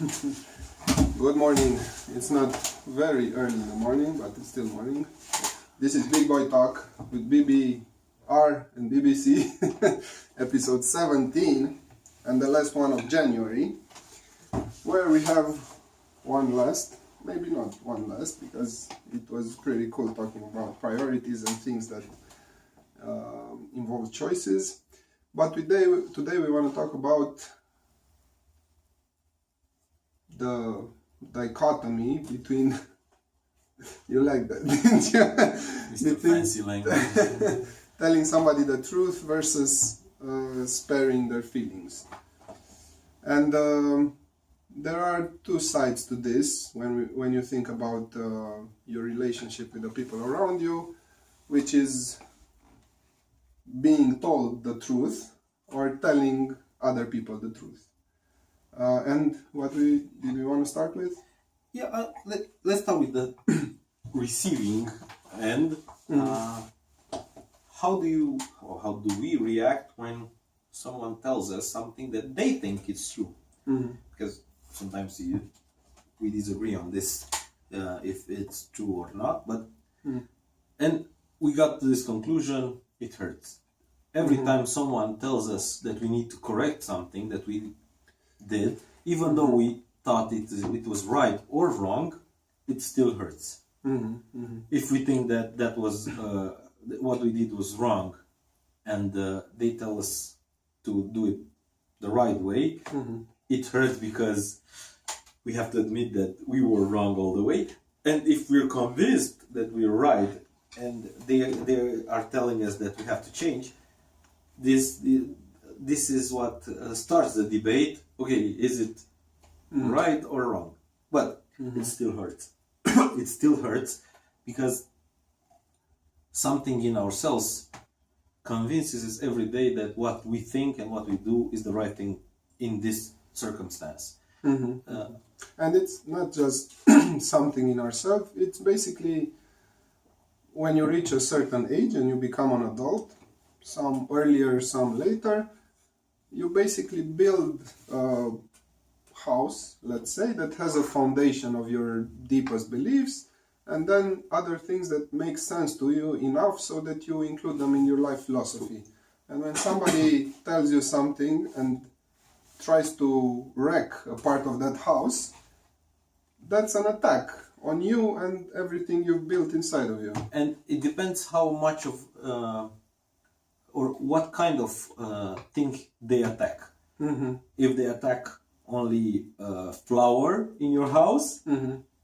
Good morning. It's not very early in the morning, but it's still morning. This is Big Boy Talk with BBR and BBC, episode 17, and the last one of January, where we have one last, maybe not one last, because it was pretty cool talking about priorities and things that involve choices. But today we want to talk about the dichotomy between you like that, didn't you? Mr. Fancy language. Telling somebody the truth versus sparing their feelings. And there are two sides to this when you think about your relationship with the people around you, which is being told the truth or telling other people the truth. And did we want to start with? Yeah, let's start with the receiving end. How do we react when someone tells us something that they think is true? Because sometimes we disagree on this, if it's true or not. But and we got to this conclusion: it hurts. Every time someone tells us that we need to correct something that we did, even though we thought it was right or wrong, it still hurts. If we think that was what we did was wrong, and they tell us to do it the right way, it hurts because we have to admit that we were wrong all the way. And if we're convinced that we're right, and they are telling us that we have to change, this is what starts the debate. Okay, is it right or wrong? But it still hurts. It still hurts because something in ourselves convinces us every day that what we think and what we do is the right thing in this circumstance. And it's not just something in ourselves. It's basically when you reach a certain age and you become an adult, some earlier, some later, you basically build a house, let's say, that has a foundation of your deepest beliefs, and then other things that make sense to you enough so that you include them in your life philosophy. And when somebody tells you something and tries to wreck a part of that house, that's an attack on you and everything you've built inside of you. And it depends how much of or what kind of thing they attack. If they attack only flour in your house,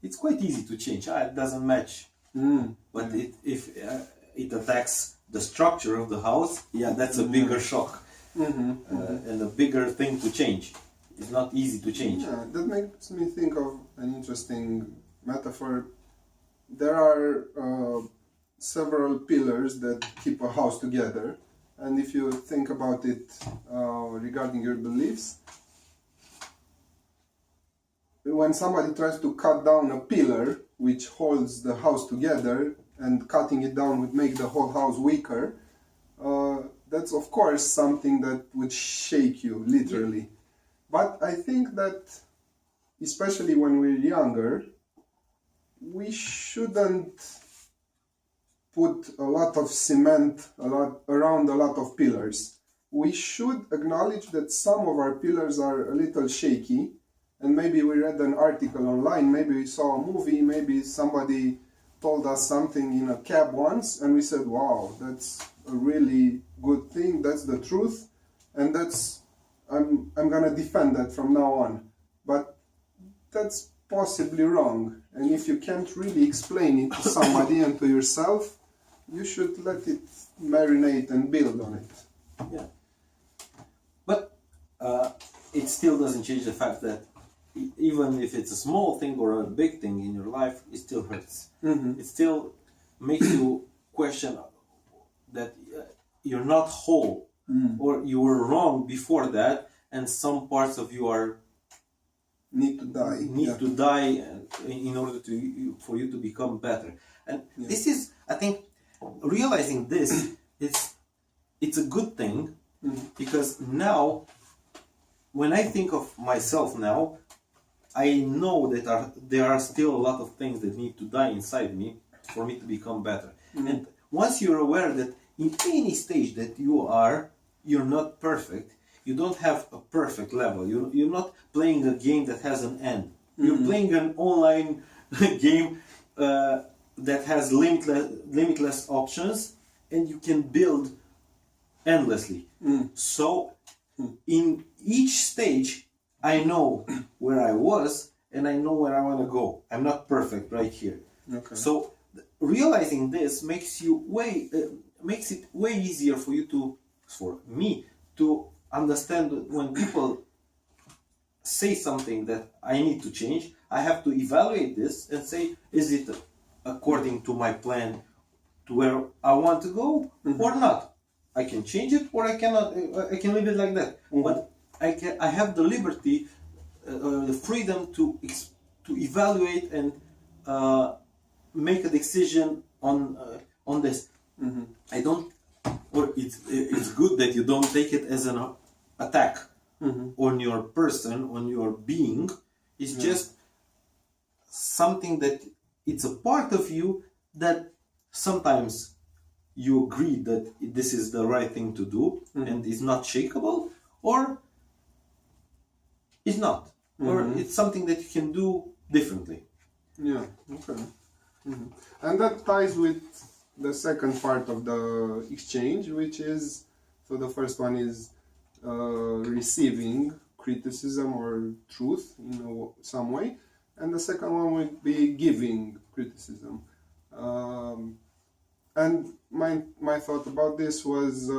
it's quite easy to change. It doesn't match. But if it attacks the structure of the house, that's a bigger shock and a bigger thing to change. It's not easy to change. Yeah, that makes me think of an interesting metaphor. There are several pillars that keep a house together. And if you think about it regarding your beliefs, when somebody tries to cut down a pillar which holds the house together and cutting it down would make the whole house weaker, that's of course something that would shake you, literally. But I think that, especially when we're younger, we shouldn't put a lot of cement around a lot of pillars. We should acknowledge that some of our pillars are a little shaky, and maybe we read an article online, maybe we saw a movie, maybe somebody told us something in a cab once, and we said, wow, that's a really good thing, that's the truth, and I'm gonna defend that from now on. But that's possibly wrong, and if you can't really explain it to somebody and to yourself, you should let it marinate and build on it. Yeah. But it still doesn't change the fact that even if it's a small thing or a big thing in your life, it still hurts. It still makes you question that you're not whole, or you were wrong before that, and some parts of you need to die in order for you to become better. And this is, I think, realizing this, it's a good thing, because now when I think of myself now, I know that there are still a lot of things that need to die inside me for me to become better. And once you're aware that in any stage that you're not perfect, you don't have a perfect level. You're not playing a game that has an end. You're playing an online game that has limitless options, and you can build endlessly. So in each stage, I know where I was and I know where I want to go. I'm not perfect right here. Okay. So realizing this makes it way easier for me to understand when people say something that I need to change. I have to evaluate this and say, is it according to my plan to where I want to go or not? I can change it or I cannot. I can leave it like that. But I have the liberty, the freedom to evaluate and make a decision on this. I don't, or it's good that you don't take it as an attack on your person, on your being. It's just something that it's a part of you that sometimes you agree that this is the right thing to do and is not shakeable, or it's not, or it's something that you can do differently. Yeah, okay. And that ties with the second part of the exchange, which is, so the first one is receiving criticism or truth in some way, and the second one would be giving criticism. And my thought about this was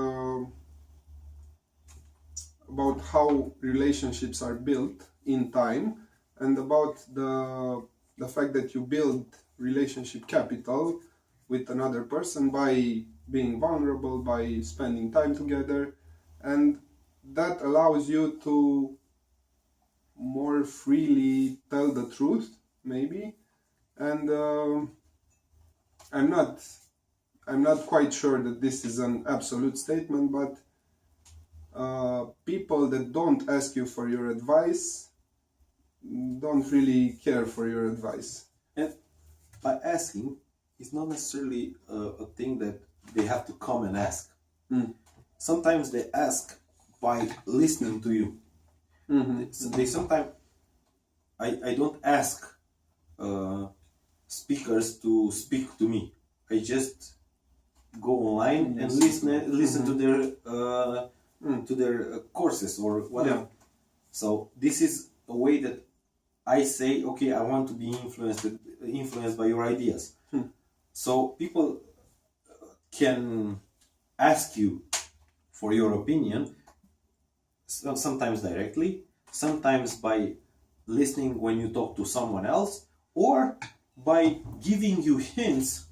about how relationships are built in time, and about the fact that you build relationship capital with another person by being vulnerable, by spending time together, and that allows you to more freely tell the truth, maybe. And I'm not quite sure that this is an absolute statement, but people that don't ask you for your advice don't really care for your advice. And by asking, it's not necessarily a thing that they have to come and ask. Sometimes they ask by listening to you. They sometimes, I don't ask speakers to speak to me. I just go online and listen to their courses or whatever. So this is a way that I say, okay, I want to be influenced by your ideas. So people can ask you for your opinion, sometimes directly, sometimes by listening when you talk to someone else, or by giving you hints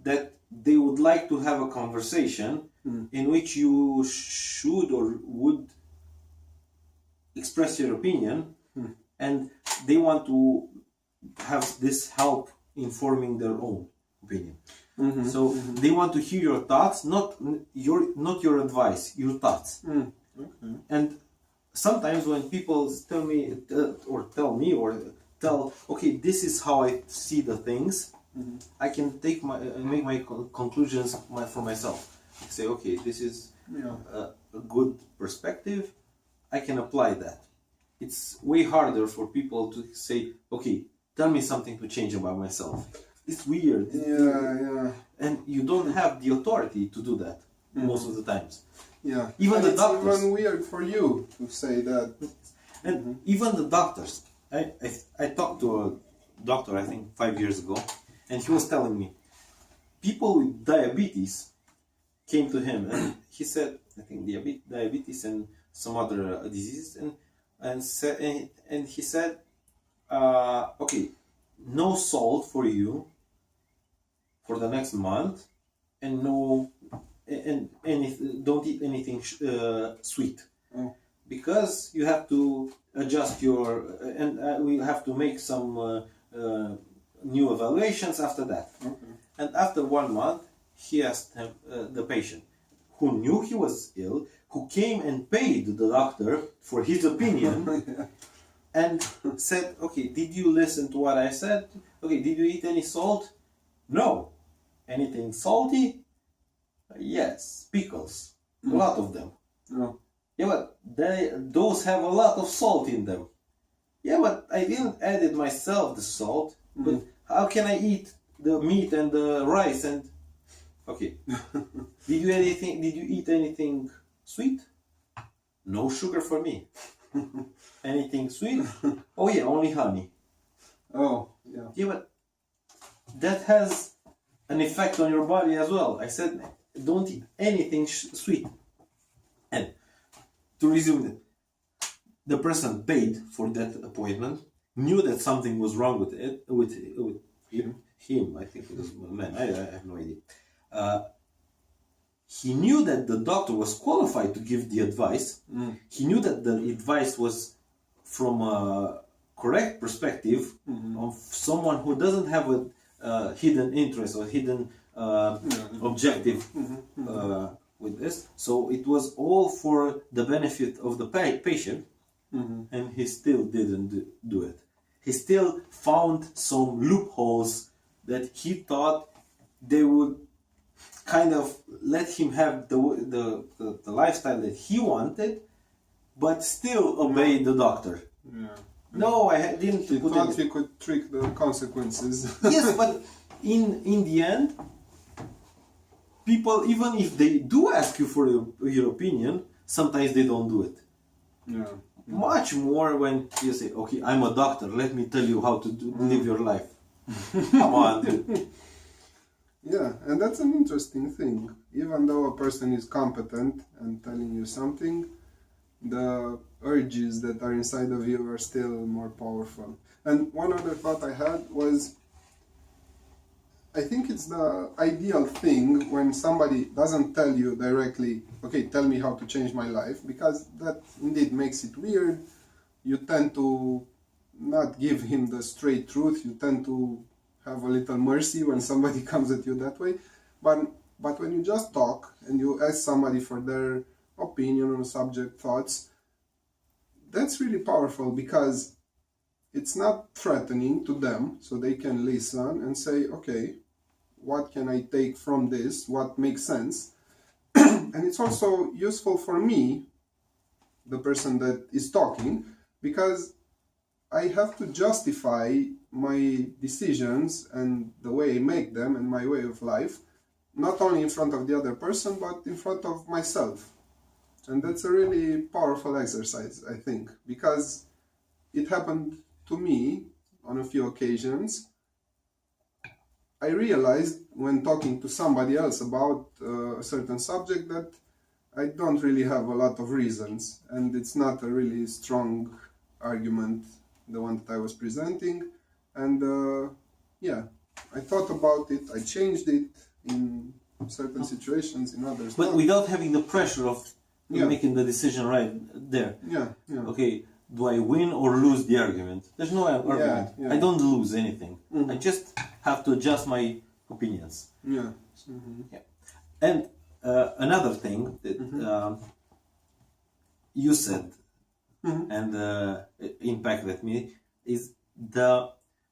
that they would like to have a conversation in which you should or would express your opinion, and they want to have this help in forming their own opinion. So they want to hear your thoughts, not your advice, your thoughts. And sometimes when people tell me, okay, this is how I see the things, I can make my conclusions for myself. Say, okay, this is a good perspective. I can apply that. It's way harder for people to say, okay, tell me something to change about myself. It's weird. Yeah. And you don't have the authority to do that most of the times. Yeah. Even the doctors. It's even weird for you to say that. And even the doctors. I talked to a doctor, I think 5 years ago, and he was telling me, people with diabetes came to him, and he said, I think diabetes and some other diseases, and he said, okay, no salt for you for the next month, and don't eat anything sweet, because you have to adjust and we'll have to make some new evaluations after that. And after 1 month, he asked him, the patient, who knew he was ill, who came and paid the doctor for his opinion, and said, okay, did you listen to what I said? Okay, did you eat any salt? No. Anything salty? Yes, pickles. A lot of them. No. Yeah, but those have a lot of salt in them. Yeah, but I didn't add it myself, the salt. But how can I eat the meat and the rice and... Okay. Did you eat anything sweet? No sugar for me. Anything sweet? Oh yeah, only honey. Oh, yeah. Yeah, but that has an effect on your body as well. I said, don't eat anything sweet. And to resume it, the person paid for that appointment, knew that something was wrong with it, with him. I think it was a man. I have no idea. He knew that the doctor was qualified to give the advice. He knew that the advice was from a correct perspective of someone who doesn't have a hidden interest or hidden objective with this. So it was all for the benefit of the patient, and he still didn't do it. He still found some loopholes that he thought they would kind of let him have the lifestyle that he wanted, but still obey the doctor. Yeah. No, I didn't. He thought he could trick the consequences. Yes, but in the end, people, even if they do ask you for your opinion, sometimes they don't do it. Yeah. Much more when you say, okay, I'm a doctor, let me tell you how to live your life. Come on, dude. Yeah, and that's an interesting thing. Even though a person is competent and telling you something, the urges that are inside of you are still more powerful. And one other thought I had was, I think it's the ideal thing when somebody doesn't tell you directly, okay, tell me how to change my life, because that indeed makes it weird. You tend to not give him the straight truth. You tend to have a little mercy when somebody comes at you that way. But when you just talk and you ask somebody for their opinion on a subject, thoughts, that's really powerful, because it's not threatening to them, so they can listen and say, okay, what can I take from this? What makes sense? And it's also useful for me, the person that is talking, because I have to justify my decisions and the way I make them and my way of life, not only in front of the other person, but in front of myself. And that's a really powerful exercise, I think, because it happened to me on a few occasions. I realized when talking to somebody else about a certain subject that I don't really have a lot of reasons, and it's not a really strong argument, the one that I was presenting. And yeah, I thought about it, I changed it in certain situations, in others But not. without having the pressure of making the decision right there. Yeah. Okay, do I win or lose the argument? There's no argument. Yeah. I don't lose anything. I just have to adjust my opinions. Yeah. Yeah. And another thing that you said and impacted me is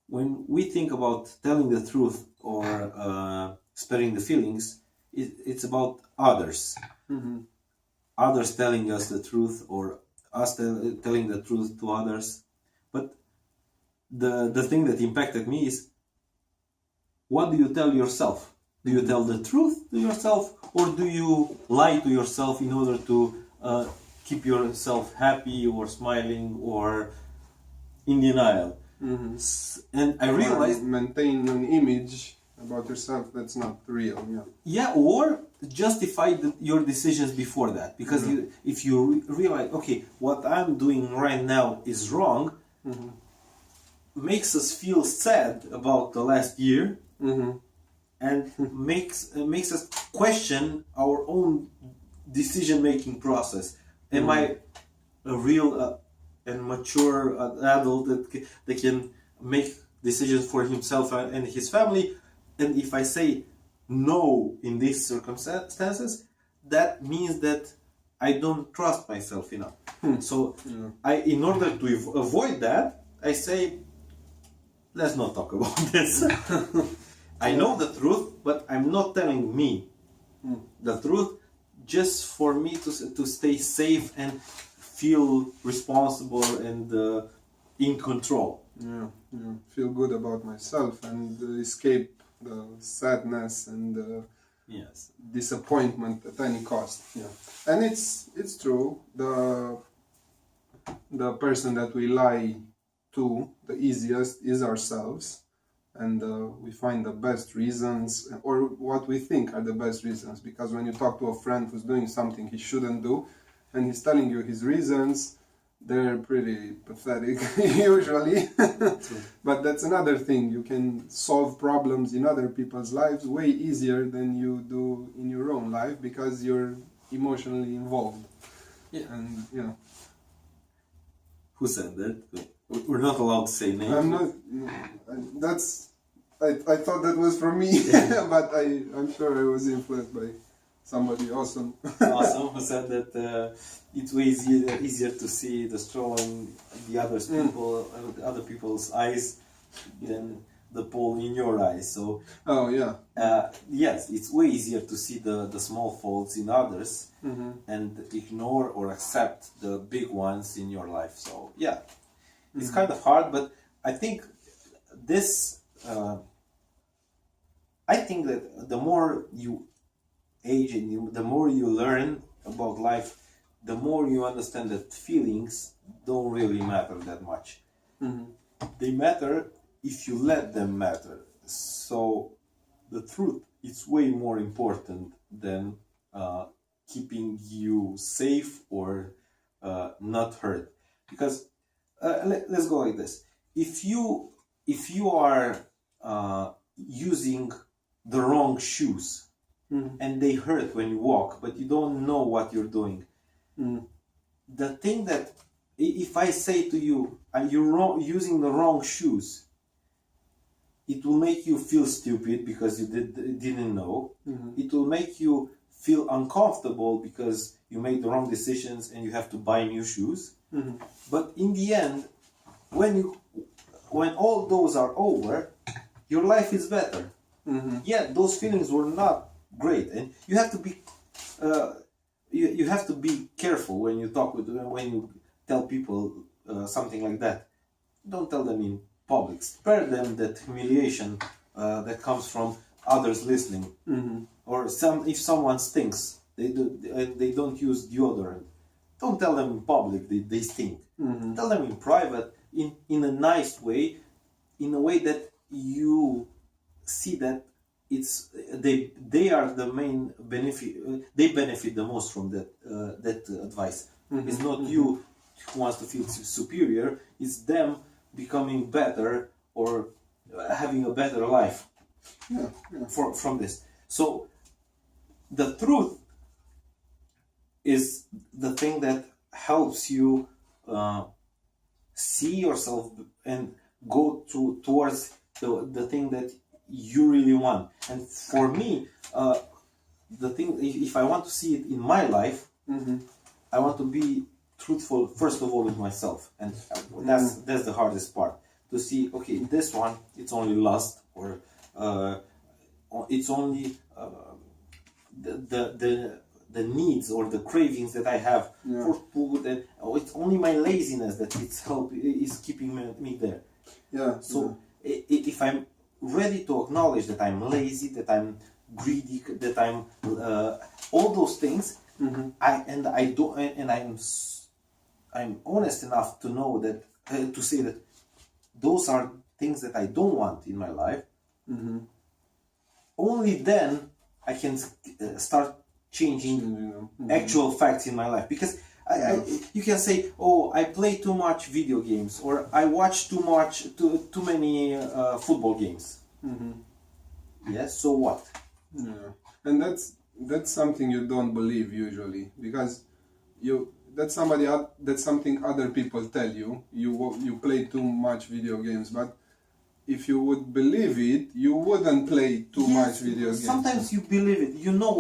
when we think about telling the truth or sparing the feelings, it's about others. Others telling us the truth, or us telling the truth to others. But the thing that impacted me is, what do you tell yourself? Do you tell the truth to yourself, or do you lie to yourself in order to keep yourself happy or smiling or in denial? And I realized, maintain an image about yourself that's not real. yeah, or justify your decisions before that, because if you realize, okay, what I'm doing right now is wrong, makes us feel sad about the last year, and makes us question our own decision-making process. Am I a real and mature adult that can make decisions for himself and his family? And if I say no in these circumstances, that means that I don't trust myself enough. So in order to avoid that, I say, let's not talk about this. I know the truth, but I'm not telling me the truth just for me to stay safe and feel responsible and in control. Yeah, feel good about myself and escape the sadness and Yes. disappointment at any cost. Yeah, and it's true. The person that we lie to the easiest is ourselves, and we find the best reasons, or what we think are the best reasons. Because when you talk to a friend who's doing something he shouldn't do, and he's telling you his reasons, they're pretty pathetic usually. But that's another thing. You can solve problems in other people's lives way easier than you do in your own life because you're emotionally involved. Yeah. And yeah. Who said that? We're not allowed to say names. I'm not. That's. I thought that was from me, but I'm sure I was influenced by somebody awesome. Awesome, who said that it's way easier to see the straw in the other people's eyes than the pole in your eyes. So Oh yeah. yes, it's way easier to see the small faults in others and ignore or accept the big ones in your life. So yeah, it's kind of hard, but I think this. I think that the more you age and the more you learn about life, the more you understand that feelings don't really matter that much. They matter if you let them matter. So the truth is way more important than keeping you safe or not hurt. Because let's go like this: if you are using the wrong shoes and they hurt when you walk, but you don't know what you're doing. The thing that, if I say to you, you're using the wrong shoes, it will make you feel stupid because you didn't know. It will make you feel uncomfortable because you made the wrong decisions and you have to buy new shoes. But in the end, when all those are over, your life is better. Yeah, those feelings were not great, and you have to be you have to be careful when you when you tell people something like that. Don't tell them in public. Spare them that humiliation that comes from others listening. Or if someone stinks, they don't use deodorant. Don't tell them in public they stink. Tell them in private, in a nice way, in a way that you see that they are the main benefit. They benefit the most from that advice. It's not you who wants to feel superior. It's them becoming better or having a better life from this. So the truth is the thing that helps you see yourself and go towards the thing that you really want. And for me, the thing, if I want to see it in my life, I want to be truthful first of all with myself, and that's the hardest part, to see, okay, this one, it's only lust, or it's only the needs or the cravings that I have for food, and it's only my laziness that is keeping me there. So if I'm ready to acknowledge that I'm lazy, that I'm greedy, that I'm all those things, I'm honest enough to know that to say that those are things that I don't want in my life. Only then I can start changing actual facts in my life, because you can say, oh, I play too much video games, or I watch too many football games. Yes, so what? And that's something you don't believe usually, because that's something other people tell you. You play too much video games, but if you would believe it, you wouldn't play too much video games. Sometimes you believe it. You know,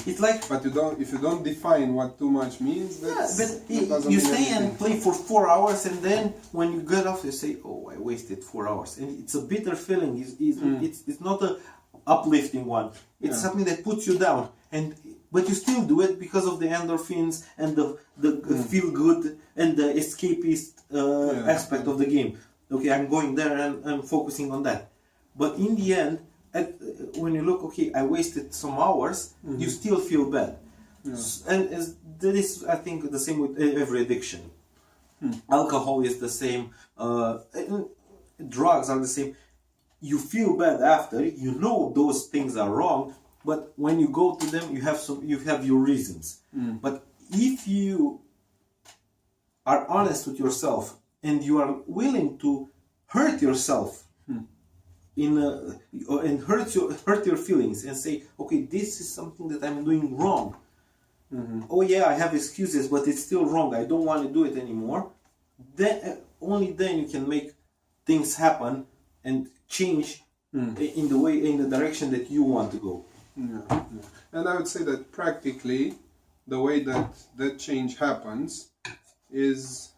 it's like. But you don't. If you don't define what too much means, that's, But that doesn't you mean stay anything. and play for 4 hours, and then when you get off, you say, "Oh, I wasted 4 hours," and it's a bitter feeling. It's not a uplifting one. It's something that puts you down, but you still do it because of the endorphins and the feel good and the escapist aspect of the game. Okay, I'm going there and I'm focusing on that. But in the end, when you look, okay, I wasted some hours, you still feel bad. And that is, I think, the same with every addiction. Alcohol is the same. Drugs are the same. You feel bad after. You know those things are wrong, but when you go to them, you have your reasons. But if you are honest with yourself and you are willing to hurt yourself and hurt your feelings and say, okay, this is something that I'm doing wrong. Oh yeah, I have excuses, but it's still wrong. I don't want to do it anymore. Then only then you can make things happen and change in the direction that you want to go. And I would say that practically the way that change happens is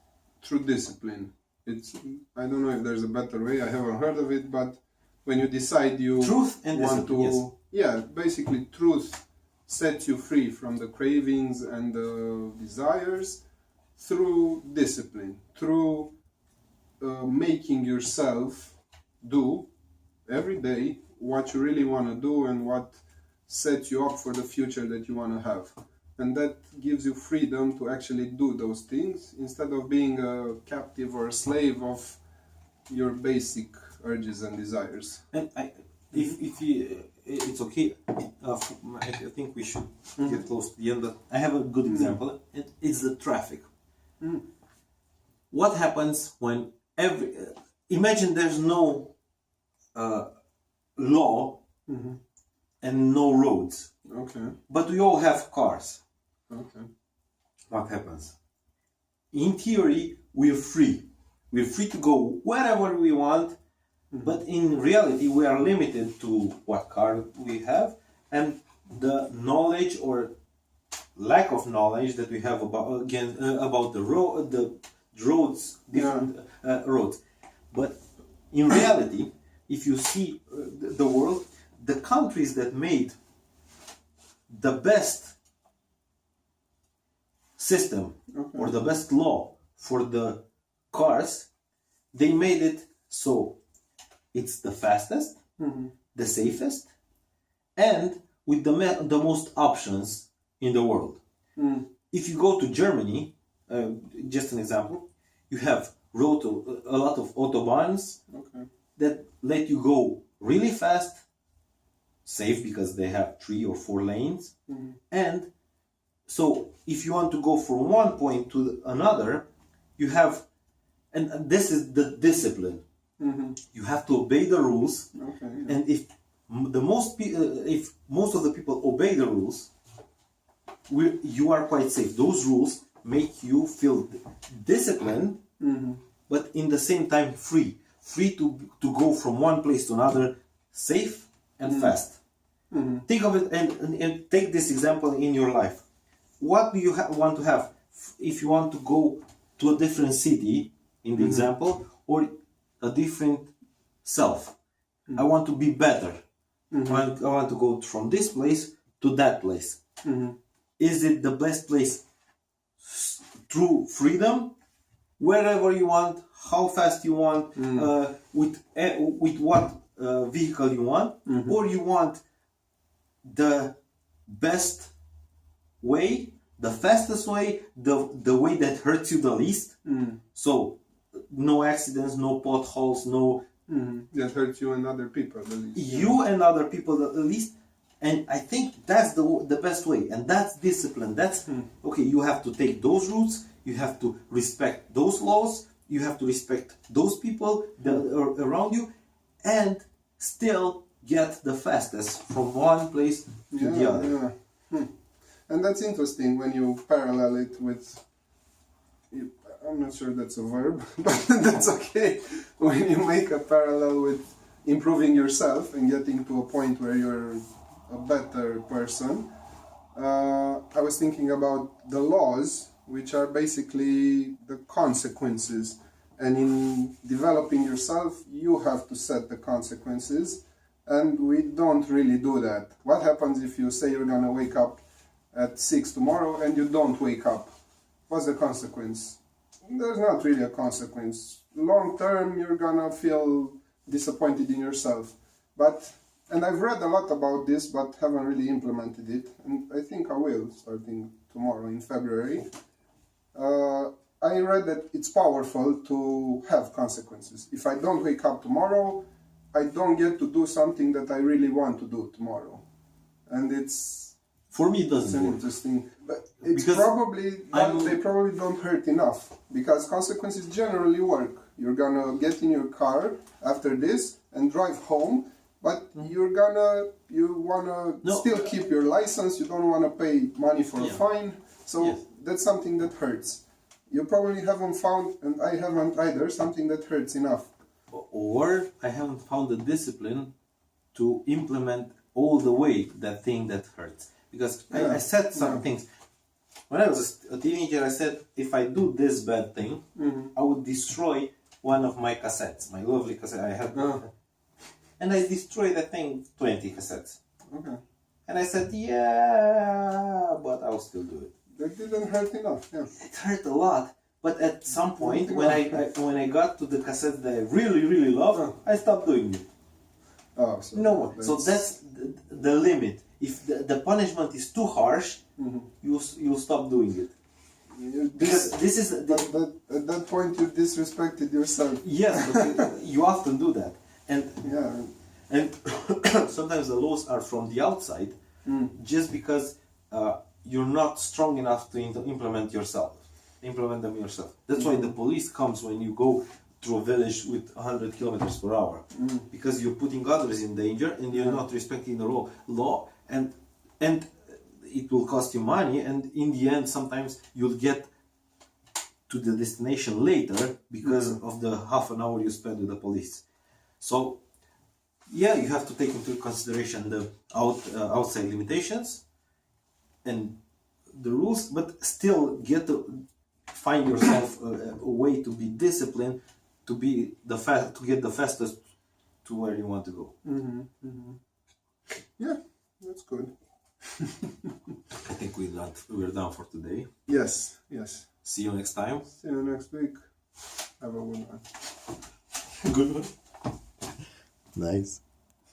through discipline. I don't know if there's a better way, I haven't heard of it, but when you decide you Truth and want discipline, to, basically truth sets you free from the cravings and the desires through discipline, through making yourself do every day what you really want to do and what sets you up for the future that you want to have. And that gives you freedom to actually do those things instead of being a captive or a slave of your basic urges and desires. And if it's okay, I think we should get close to the end. But I have a good example. It's the traffic. What happens when imagine there's no law and no roads. Okay. But we all have cars. Okay. What happens? In theory, we're free. We're free to go wherever we want, but in reality, we are limited to what car we have and the knowledge or lack of knowledge that we have about the roads, different roads. But in reality, if you see the world, the countries that made the best system or the best law for the cars, they made it so it's the fastest, the safest, and with the most options in the world. If you go to Germany, just an example, you have a lot of autobahns that let you go really fast, safe because they have 3 or 4 lanes, and so if you want to go from one point to another, you have, and this is the discipline. You have to obey the rules, and if most of the people obey the rules, you are quite safe. Those rules make you feel disciplined, but in the same time free to go from one place to another, safe and fast. Think of it and take this example in your life. What do you want to have if you want to go to a different city, in the example, or a different self? I want to be better. I want to go from this place to that place. Is it the best place through freedom, wherever you want, how fast you want, with what vehicle you want, or you want the best way, the fastest way, the way that hurts you the least? So no accidents, no potholes, no that hurts you and other people the least. You and other people the least. And I think that's the best way, and that's discipline. That's okay. You have to take those routes. You have to respect those laws. You have to respect those people that are around you, and still get the fastest from one place to the other. And that's interesting when you parallel it with, I'm not sure that's a verb, but that's okay. when you make a parallel with improving yourself and getting to a point where you're a better person, I was thinking about the laws, which are basically the consequences. And in developing yourself, you have to set the consequences, and we don't really do that. What happens if you say you're gonna wake up at 6 tomorrow and you don't wake up? What's the consequence? There's not really a consequence. Long term, you're gonna feel disappointed in yourself. And I've read a lot about this, but haven't really implemented it. And I think I will, starting tomorrow in February. I read that it's powerful to have consequences. If I don't wake up tomorrow, I don't get to do something that I really want to do tomorrow. And it's For me, it an doesn't work. interesting, but it's Because they probably don't hurt enough, because consequences generally work. You're gonna get in your car after this and drive home, but you wanna No. still keep your license. You don't wanna pay money for a Yeah. fine, so Yes. that's something that hurts. You probably haven't found, and I haven't either, something that hurts enough. Or I haven't found the discipline to implement all the way that thing that hurts. Because Yeah. I said some Yeah. things. When I was a teenager, I said, if I do this bad thing, I would destroy one of my cassettes, my lovely cassette I had. And I destroyed, I think, 20 cassettes. Okay, And I said, yeah, but I'll still do it. that didn't hurt enough. Yeah. It hurt a lot. But at some point, when I got to the cassette that I really, really love, I stopped doing it. Oh, so No, so that's the limit. If the punishment is too harsh, you'll stop doing it. Because this is But at that point, you disrespected yourself. yes, but you often do that, and Yeah. sometimes the laws are from the outside, just because you're not strong enough to implement them yourself. That's why the police comes when you go through a village with 100 kilometers per hour, because you're putting others in danger and you're not respecting the law, and it will cost you money, and in the end sometimes you'll get to the destination later because of the half an hour you spend with the police. So yeah, you have to take into consideration the outside limitations and the rules, but still get to find yourself a way to be disciplined, to get the fastest to where you want to go. Yeah, that's good. I think we're done for today. Yes. See you next time. See you next week. Have a good one. Good one. Nice.